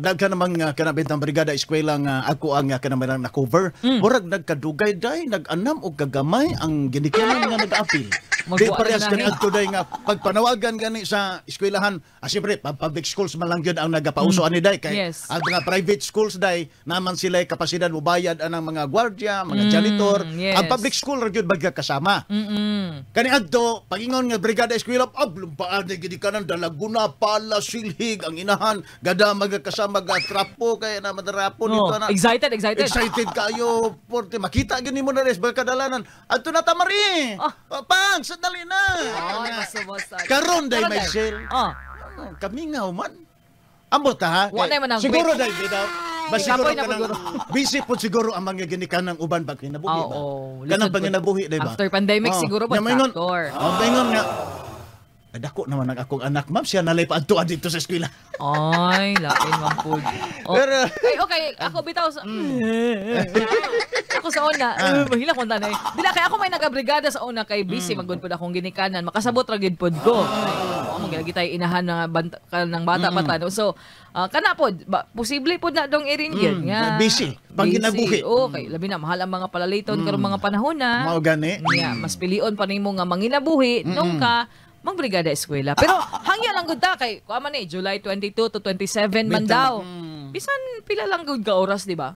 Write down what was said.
daghan namang kanabitang brigada eskwela nga ako ang kanang na cover. Murag nagkadugay day nag-anam og kagamay ang ginikanan nga nag-apil. Di parehas kani adto day nga pagpanawagan gani sa eskwelahan. Siyempre public schools man lang gyud ang nagapauso ani day kay ang mga private schools day naman sila kapasidad mobayad anang mga gwardiya, mga janitor. Ang public school ra gyud bagka kasama. Kani adto pagingon nga brigada eskwela lumpaan na ginikanan dalaguna pala silhig ang inahan gada magkasama trapo kaya na madarapo dito na excited kayo porte makita gini mo na res kadalanan adto na tamari pang sandali na karon day may sale kami nga man ambot ha siguro day daw siguro busy po siguro ang mga ginikanan uban pag kinabuhi ba kanang panginabuhi day ba after pandemic siguro pa factor paingon nga dako naman ang akong anak, ma'am. Siya nalay pa adto dito sa eskwela. Ay, lain man po. Pero okay, ako bitaw sa ako sa una, mahila ko tanay. Dila kay ako may nagabrigada sa una kay busy magud pud akong ginikanan. Makasabot ra gid pod ko. Amo gyud tay inahan nga ng bata pa tan. So, kana pod posible pod na dong iringyod nga busy pang kinabuhi. Okay, labi na mahal ang mga palaliton karong mga panahon na. Mao gani. Mas pilion pa nimo nga manginabuhi nung ka magbrigada eskwela. Pero hangya lang gud ta kay kuha man July 22 to 27 man daw. Bisan pila lang gud ka oras, di ba?